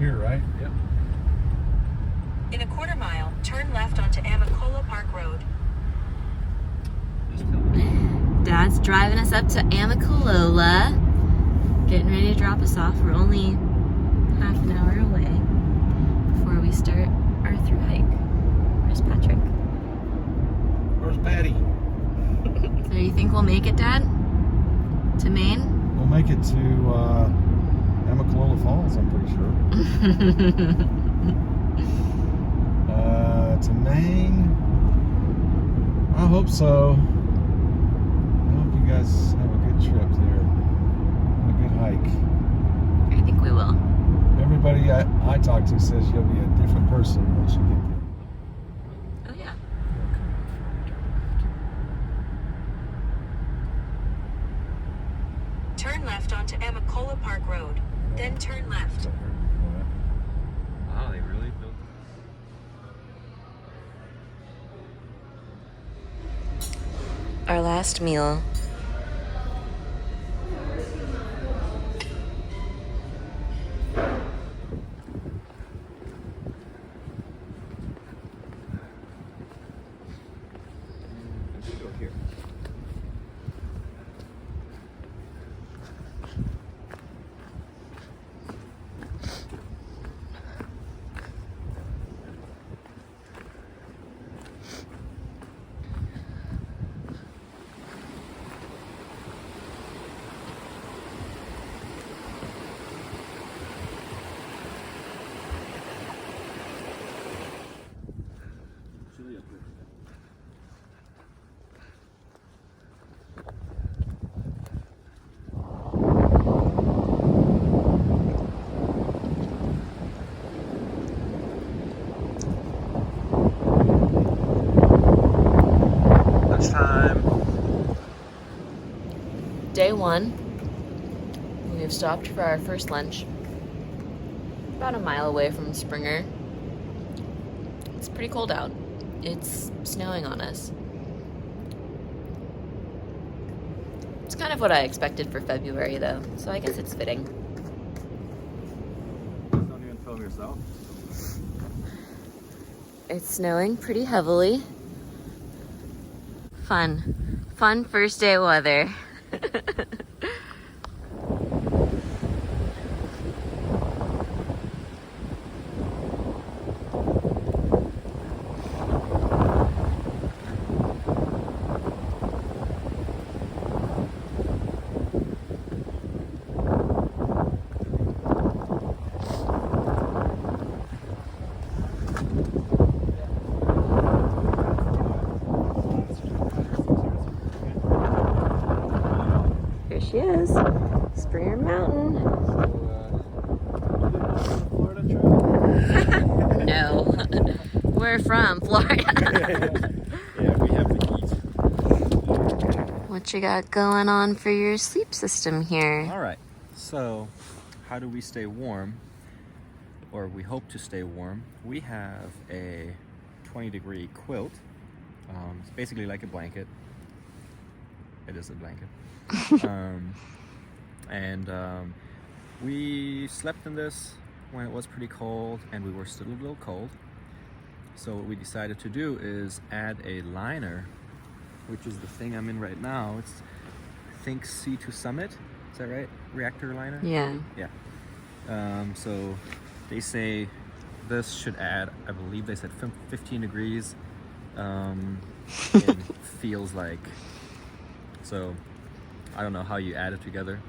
Here, right? Yep. In a quarter mile, turn left onto Amicalola Park Road. Dad's driving us up to Amicalola, getting ready to drop us off. We're only half an hour away before we start our thru hike. Where's Patrick? Where's Patty? So you think we'll make it, Dad? To Maine? We'll make it to Amicalola Falls, I'm pretty sure. To Maine? I hope so. I hope you guys have a good trip there. A good hike. I think we will. Everybody I talk to says you'll be a different person once you get there. Oh yeah. Turn left onto Amicalola Park Road. Then turn left. Wow, they really built. Our last meal. Go here. Lunchtime. Day one. We have stopped for our first lunch. About a mile away from Springer. It's pretty cold out. It's snowing on us. It's kind of what I expected for February though, so I guess it's fitting. Don't even film yourself. It's snowing pretty heavily. Fun first day weather. She is. Springer Mountain. Florida Trail? No. We're from Florida. Yeah, we have the heat. What you got going on for your sleep system here? All right. So, how do we stay warm? Or we hope to stay warm. We have a 20-degree quilt. It's basically like a blanket. It is a blanket. We slept in this when it was pretty cold and we were still a little cold. So what we decided to do is add a liner, which is the thing I'm in right now. It's, I think, C2 Summit. Is that right? Reactor liner? Yeah. Yeah. So they say this should add, I believe they said 15 degrees. It feels like. So I don't know how you add it together.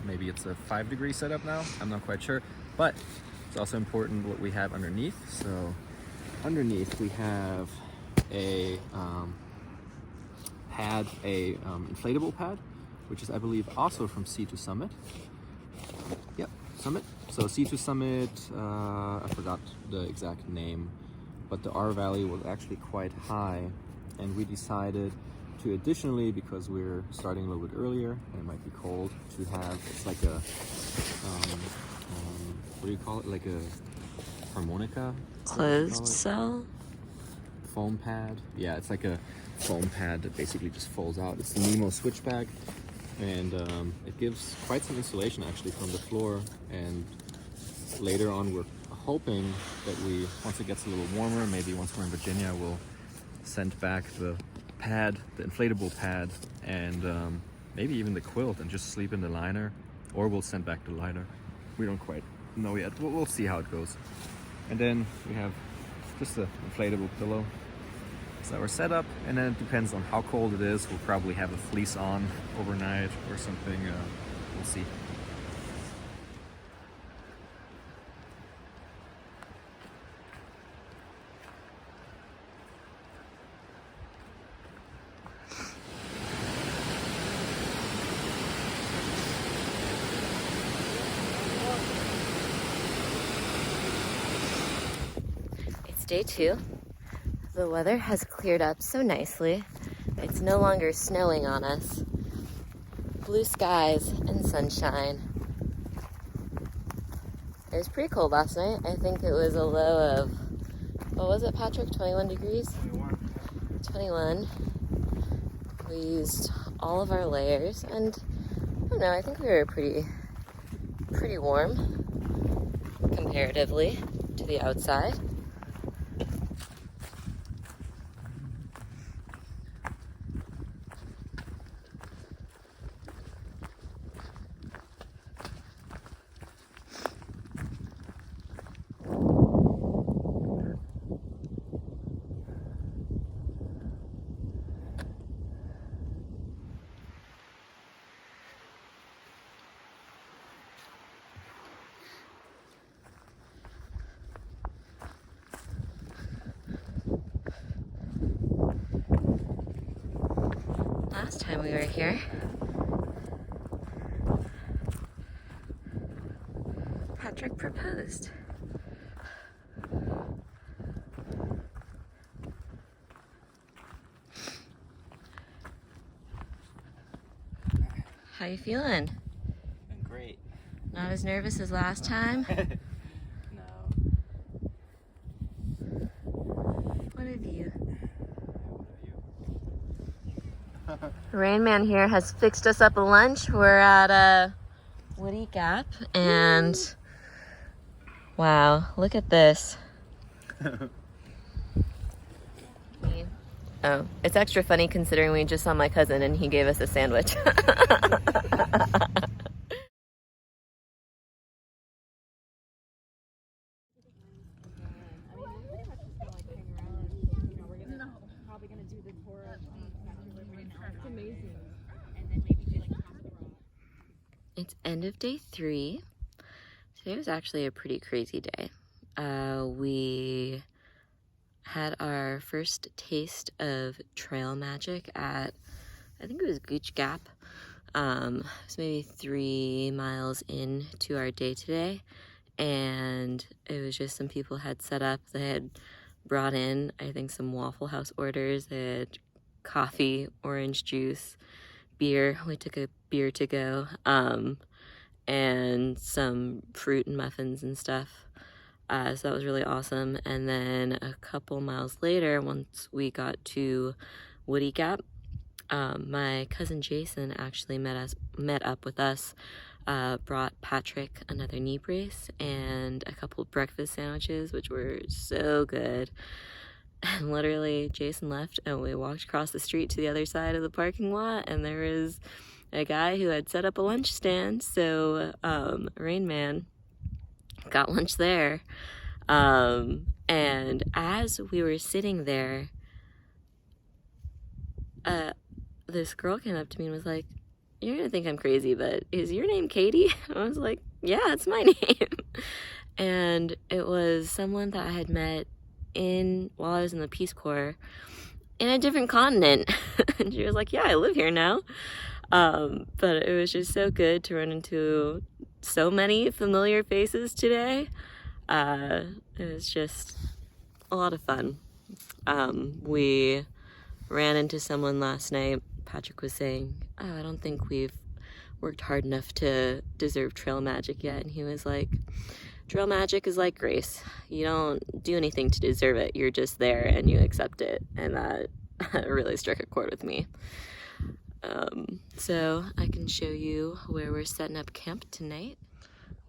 Maybe it's a 5-degree setup now. I'm not quite sure. But it's also important what we have underneath. So underneath we have a pad, inflatable pad, which is, I believe, also from C2 Summit. Yep, Summit. So C2 Summit, I forgot the exact name, but the R value was actually quite high, and we decided to additionally, because we're starting a little bit earlier and it might be cold, to have, it's like a, what do you call it? Like a harmonica? Closed cell? Foam pad. Yeah, it's like a foam pad that basically just folds out. It's the NeMo switch bag, and it gives quite some insulation actually from the floor, and later on we're hoping that once it gets a little warmer, maybe once we're in Virginia, we'll send back the pad, the inflatable pad, and maybe even the quilt, and just sleep in the liner, or we'll send back the liner. We don't quite know yet. We'll see how it goes. And then we have just an inflatable pillow. So our setup, and then it depends on how cold it is. We'll probably have a fleece on overnight or something. We'll see. It's day 2. The weather has cleared up so nicely. It's no longer snowing on us. Blue skies and sunshine. It was pretty cold last night. I think it was a low of, what was it, Patrick? 21 degrees? 21. We used all of our layers, and I don't know, I think we were pretty warm comparatively to the outside. Last time we were here, Patrick proposed. How you feeling? Great. Not as nervous as last time? No. What have you? Rain Man here has fixed us up a lunch. We're at Woody Gap, and wow, look at this. Oh, it's extra funny considering we just saw my cousin and he gave us a sandwich. It's end of day 3. Today was actually a pretty crazy day. We had our first taste of trail magic at, I think it was Gooch Gap. It was maybe 3 miles into our day today, and it was just some people had set up. They had brought in, I think, some Waffle House orders. They had coffee, orange juice, beer. We took a beer to go, and some fruit and muffins and stuff. So that was really awesome. And then a couple miles later, once we got to Woody Gap, my cousin Jason actually met up with us, brought Patrick another knee brace and a couple of breakfast sandwiches, which were so good. And literally Jason left and we walked across the street to the other side of the parking lot, and there was a guy who had set up a lunch stand. So Rain Man got lunch there. And as we were sitting there, this girl came up to me and was like, "You're gonna think I'm crazy, but is your name Katie?" I was like, "Yeah, it's my name." And it was someone that I had met while I was in the Peace Corps in a different continent. And she was like, "Yeah, I live here now." But it was just so good to run into so many familiar faces today. It was just a lot of fun. We ran into someone last night. Patrick was saying, "Oh, I don't think we've worked hard enough to deserve trail magic yet." And he was like, "Trail magic is like grace. You don't do anything to deserve it. You're just there and you accept it." And that really struck a chord with me. So I can show you where we're setting up camp tonight.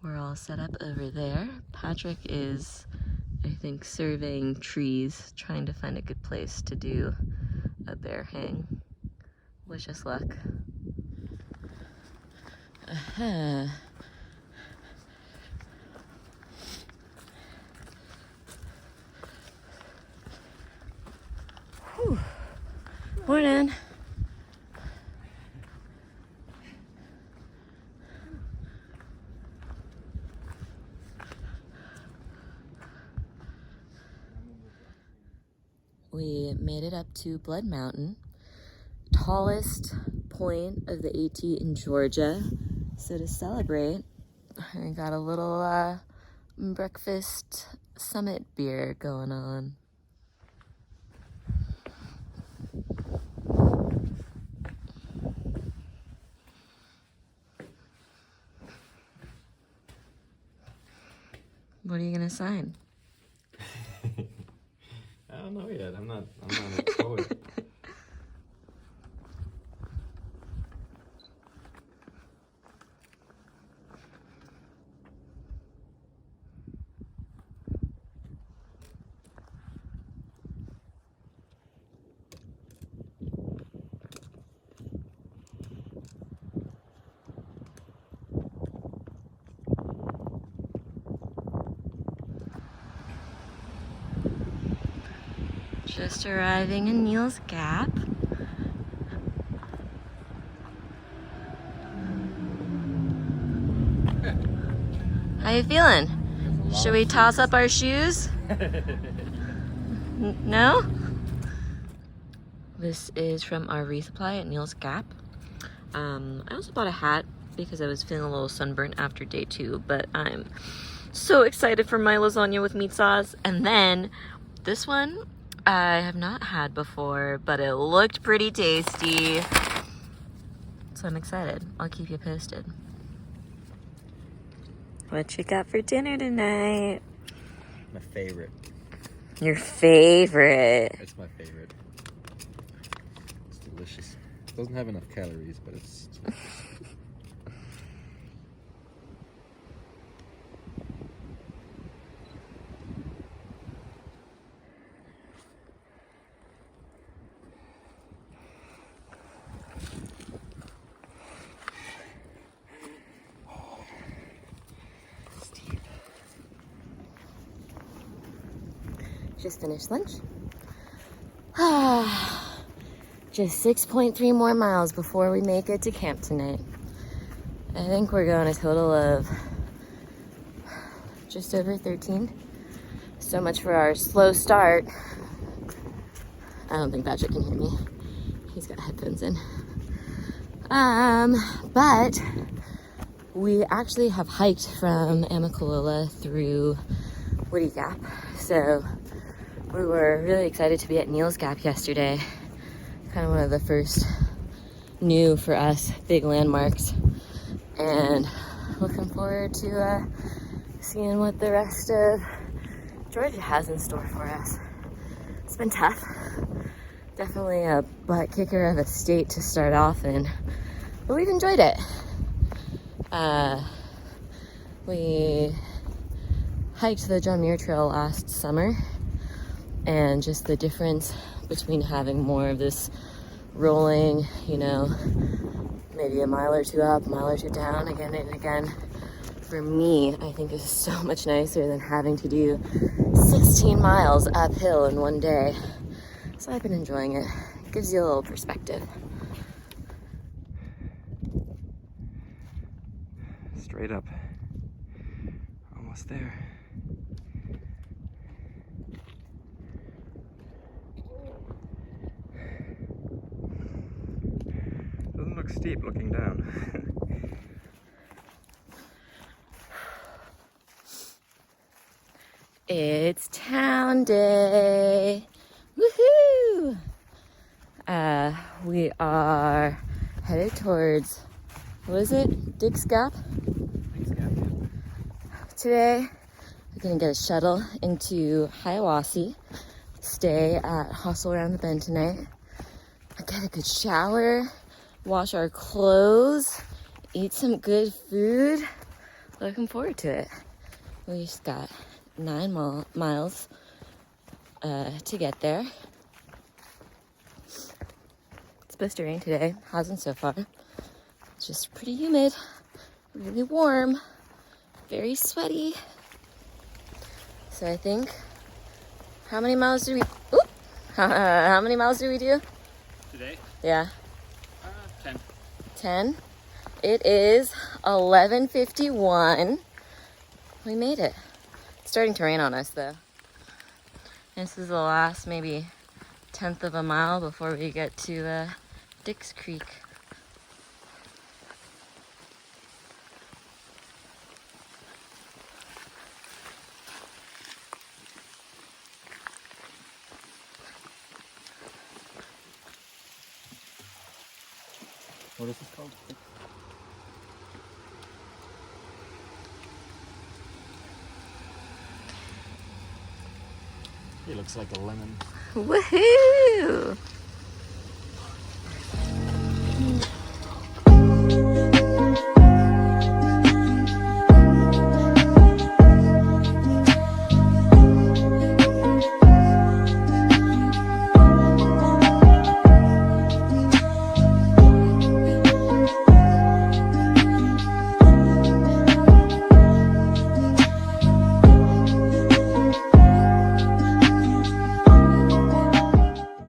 We're all set up over there. Patrick is, I think, surveying trees, trying to find a good place to do a bear hang. Wish us luck. Whew. Morning. We made it up to Blood Mountain, tallest point of the AT in Georgia. So to celebrate, I got a little breakfast summit beer going on. What are you gonna sign? I don't know yet. I'm not a poet. Just arriving in Neal's Gap. How you feeling? Should we toss up our shoes? No? This is from our resupply at Neal's Gap. I also bought a hat because I was feeling a little sunburnt after day 2, but I'm so excited for my lasagna with meat sauce. And then this one I have not had before, but it looked pretty tasty. So I'm excited. I'll keep you posted. What you got for dinner tonight? My favorite. Your favorite. It's my favorite. It's delicious. It doesn't have enough calories, but it's Just finished lunch. Just 6.3 more miles before we make it to camp tonight. I think we're going a total of just over 13. So much for our slow start. I don't think Patrick can hear me. He's got headphones in. But we actually have hiked from Amicalola through Woody Gap. So we were really excited to be at Neal's Gap yesterday. Kind of one of the first new for us big landmarks. And looking forward to seeing what the rest of Georgia has in store for us. It's been tough. Definitely a butt kicker of a state to start off in, but we've enjoyed it. We hiked the John Muir Trail last summer, and just the difference between having more of this rolling, you know, maybe a mile or two up, a mile or two down again and again, for me, I think is so much nicer than having to do 16 miles uphill in one day. So I've been enjoying it. It gives you a little perspective. straight up. Almost there. Doesn't look steep looking down. It's town day. Woohoo! We are headed towards, what is it? Dick's Gap? Dick's Gap, yeah. Today, we're gonna get a shuttle into Hiawassee, stay at Hostel Around the Bend tonight, get a good shower, wash our clothes, eat some good food, looking forward to it. We just got 9 miles to get there. It's supposed to rain today. Hasn't so far. It's just pretty humid, really warm, very sweaty. So I think, how many miles do we? Oop! How many miles do we do? Today? Yeah. 10. 10. It is 11:51. We made it. It's starting to rain on us though. This is the last maybe 1/10 of a mile before we get to Dix Creek. What is this called? It looks like a lemon. Woohoo!